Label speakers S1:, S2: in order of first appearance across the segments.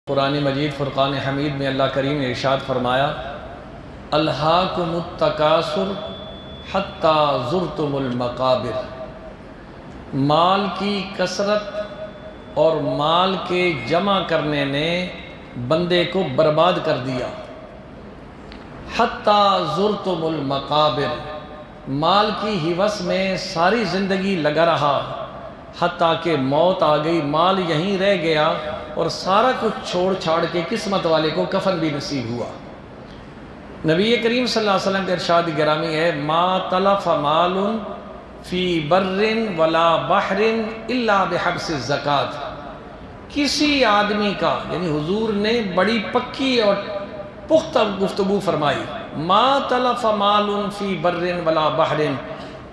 S1: قرآن مجید فرقان حمید میں اللہ کریم نے ارشاد فرمایا الہاکم التکاثر حتی زرتم المقابر، مال کی کثرت اور مال کے جمع کرنے نے بندے کو برباد کر دیا۔ حتی زرتم المقابر، مال کی ہوس میں ساری زندگی لگا رہا حتیٰ کہ موت آ گئی، مال یہیں رہ گیا اور سارا کچھ چھوڑ چھاڑ کے قسمت والے کو کفن بھی نصیب ہوا۔ نبی کریم صلی اللہ علیہ وسلم کا ارشاد گرامی ہے ما تلف مال فی بر ولا بحر الا بحبس الزکوٰۃ، کسی آدمی کا، یعنی حضور نے بڑی پکی اور پختہ گفتگو فرمائی، ما تلف مال فی بر ولا بحر،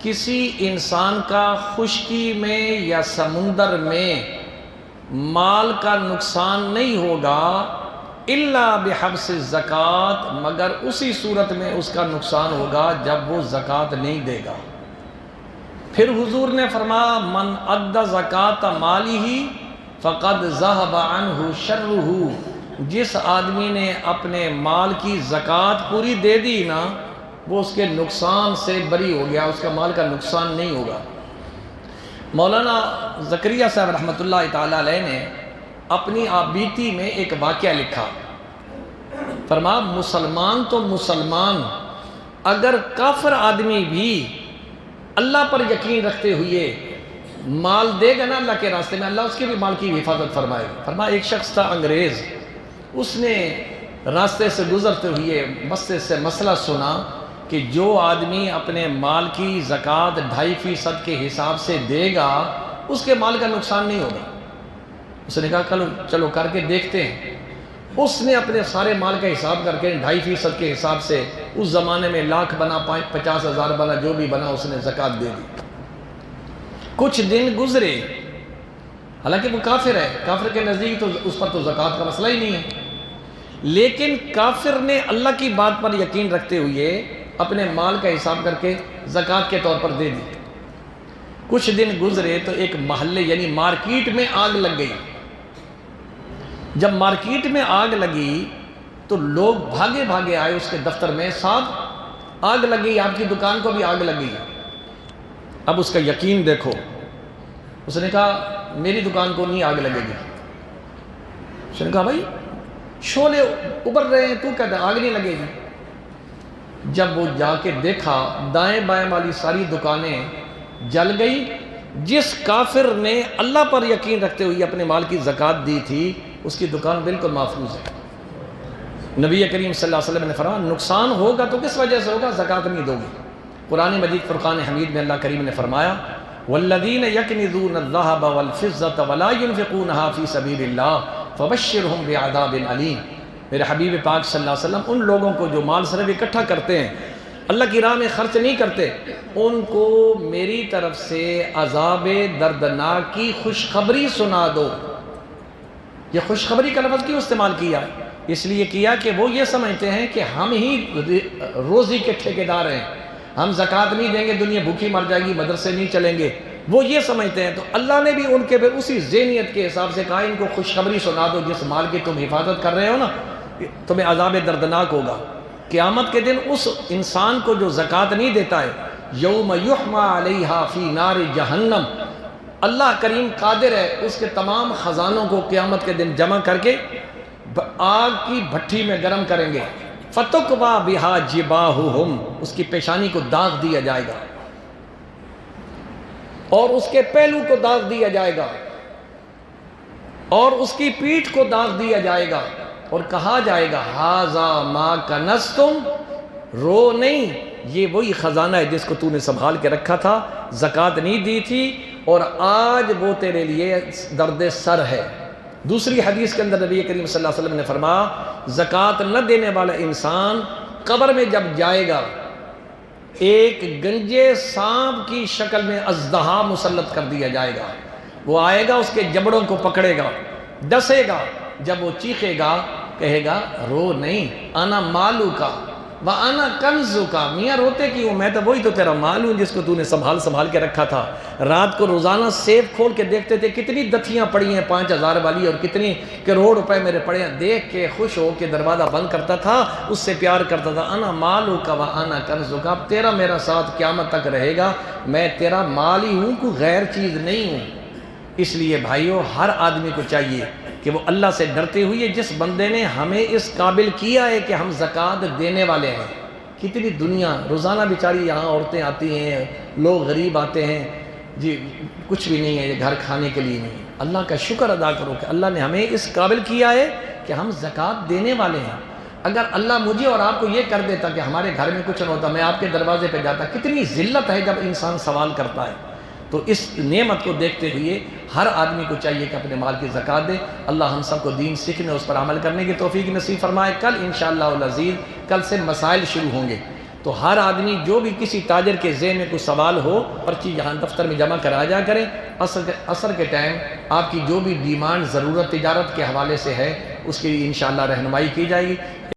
S1: کسی انسان کا خشکی میں یا سمندر میں مال کا نقصان نہیں ہوگا الا بحبس الزکوٰۃ، مگر اسی صورت میں اس کا نقصان ہوگا جب وہ زکوٰۃ نہیں دے گا۔ پھر حضور نے فرمایا من ادى زکوٰۃ مالہ فقد ذهب عنہ شرہ، جس آدمی نے اپنے مال کی زکوٰۃ پوری دے دی نا، وہ اس کے نقصان سے بری ہو گیا، اس کا مال کا نقصان نہیں ہوگا۔ مولانا زکریا صاحب رحمۃ اللہ تعالیٰ علیہ نے اپنی آبیتی میں ایک واقعہ لکھا، فرمایا مسلمان تو مسلمان، اگر کافر آدمی بھی اللہ پر یقین رکھتے ہوئے مال دے گا نا اللہ کے راستے میں، اللہ اس کے بھی مال کی حفاظت فرمائے گا۔ فرمایا ایک شخص تھا انگریز، اس نے راستے سے گزرتے ہوئے مسجد سے مسئلہ سنا کہ جو آدمی اپنے مال کی زکوٰۃ 2.5% کے حساب سے دے گا اس کے مال کا نقصان نہیں ہوگا۔ اس نے کہا چلو کر کے دیکھتے ہیں۔ اس نے اپنے سارے مال کا حساب کر کے 2.5% کے حساب سے، اس زمانے میں لاکھ بنا 50,000 بنا جو بھی بنا، اس نے زکوٰۃ دے دی۔ کچھ دن گزرے، حالانکہ وہ کافر ہے، کافر کے نزدیک تو اس پر تو زکوٰۃ کا مسئلہ ہی نہیں ہے، لیکن کافر نے اللہ کی بات پر یقین رکھتے ہوئے اپنے مال کا حساب کر کے زکوٰۃ کے طور پر دے دی۔ کچھ دن گزرے تو ایک محلے یعنی مارکیٹ میں آگ لگ گئی۔ جب مارکیٹ میں آگ لگی تو لوگ بھاگے بھاگے آئے اس کے دفتر میں، صاحب آگ لگ گئی، آپ کی دکان کو بھی آگ لگ گئی۔ اب اس کا یقین دیکھو، اس نے کہا میری دکان کو نہیں آگ لگے گی۔ اس نے کہا بھائی شعلے ابھر رہے ہیں، تو کہتا ہے آگ نہیں لگے گی۔ جب وہ جا کے دیکھا دائیں بائیں والی ساری دکانیں جل گئی، جس کافر نے اللہ پر یقین رکھتے ہوئے اپنے مال کی زکوٰۃ دی تھی اس کی دکان بالکل محفوظ ہے۔ نبی کریم صلی اللہ علیہ وسلم نے فرمایا نقصان ہوگا تو کس وجہ سے ہوگا؟ زکوٰۃ نہیں دو گے۔ قرآن مجید فرقان حمید میں اللہ کریم نے فرمایا والذین یکنزون الذھب والفضة ولا ينفقونها فی سبیل اللہ فبشرہم بعذاب علیم۔ میرے حبیب پاک صلی اللہ علیہ وسلم ان لوگوں کو جو مال صرف اکٹھا کرتے ہیں، اللہ کی راہ میں خرچ نہیں کرتے، ان کو میری طرف سے عذاب دردناک کی خوشخبری سنا دو۔ یہ خوشخبری کا لفظ کیوں استعمال کیا؟ اس لیے کیا کہ وہ یہ سمجھتے ہیں کہ ہم ہی روزی کے ٹھیکیدار ہیں، ہم زکوٰۃ نہیں دیں گے دنیا بھوکی مر جائے گی، مدرسے نہیں چلیں گے، وہ یہ سمجھتے ہیں۔ تو اللہ نے بھی ان کے پھر اسی ذہنیت کے حساب سے کہا ان کو خوشخبری سنا دو، جس مال کی تم حفاظت کر رہے ہو نا تمہیں عذاب دردناک ہوگا۔ قیامت کے دن اس انسان کو جو زکوٰۃ نہیں دیتا ہے، یوم یحمى علیہا فی نار جہنم، اللہ کریم قادر ہے اس کے تمام خزانوں کو قیامت کے دن جمع کر کے آگ کی بھٹی میں گرم کریں گے۔ فتکویٰ بہا جباہہم، اس کی پیشانی کو داغ دیا جائے گا اور اس کے پہلو کو داغ دیا جائے گا اور اس کی پیٹھ کو داغ دیا جائے گا اور کہا جائے گا ھذا ما کنزتم، رو نہیں، یہ وہی خزانہ ہے جس کو تو نے سنبھال کے رکھا تھا، زکوٰۃ نہیں دی تھی اور آج وہ تیرے لیے درد سر ہے۔ دوسری حدیث کے اندر نبی کریم صلی اللہ علیہ وسلم نے فرمایا زکوٰۃ نہ دینے والا انسان قبر میں جب جائے گا ایک گنجے سانپ کی شکل میں اژدہا مسلط کر دیا جائے گا، وہ آئے گا اس کے جبڑوں کو پکڑے گا، ڈسے گا، جب وہ چیخے گا کہے گا رو نہیں، انا مالو کا، وَأَنَا كَنْزُكَ، میاں روتے کیوں؟ میں تو وہی تو تیرا مال ہوں جس کو تو نے سنبھال کے رکھا تھا۔ رات کو روزانہ سیف کھول کے دیکھتے تھے کتنی دتھیاں پڑی ہیں 5000 والی اور کتنی کروڑ روپے میرے پڑے ہیں، دیکھ کے خوش ہو کے دروازہ بند کرتا تھا، اس سے پیار کرتا تھا۔ انا مالک وَأَنَا كَنْزُكَ، اب تیرا میرا ساتھ قیامت تک رہے گا، میں تیرا مال ہی ہوں، کوئی غیر چیز نہیں ہوں۔ اس لیے بھائیو ہر آدمی کو چاہیے کہ وہ اللہ سے ڈرتے ہوئے، جس بندے نے ہمیں اس قابل کیا ہے کہ ہم زکوٰۃ دینے والے ہیں، کتنی دنیا روزانہ بیچاری یہاں عورتیں آتی ہیں، لوگ غریب آتے ہیں، جی کچھ بھی نہیں ہے، یہ گھر کھانے کے لیے نہیں۔ اللہ کا شکر ادا کرو کہ اللہ نے ہمیں اس قابل کیا ہے کہ ہم زکوٰۃ دینے والے ہیں۔ اگر اللہ مجھے اور آپ کو یہ کر دیتا کہ ہمارے گھر میں کچھ نہ ہوتا، میں آپ کے دروازے پہ جاتا، کتنی ذلت ہے جب انسان سوال کرتا ہے۔ تو اس نعمت کو دیکھتے ہوئے ہر آدمی کو چاہیے کہ اپنے مال کی زکوٰۃ دے۔ اللہ ہم سب کو دین سیکھنے، اس پر عمل کرنے کی توفیق نصیب فرمائے۔ کل انشاءاللہ العزیز کل سے مسائل شروع ہوں گے، تو ہر آدمی جو بھی کسی تاجر کے ذہن میں کوئی سوال ہو، پرچی یہاں دفتر میں جمع کرا جا کریں۔ عصر کے ٹائم آپ کی جو بھی ڈیمانڈ ضرورت تجارت کے حوالے سے ہے، اس کی انشاءاللہ رہنمائی کی جائے گی۔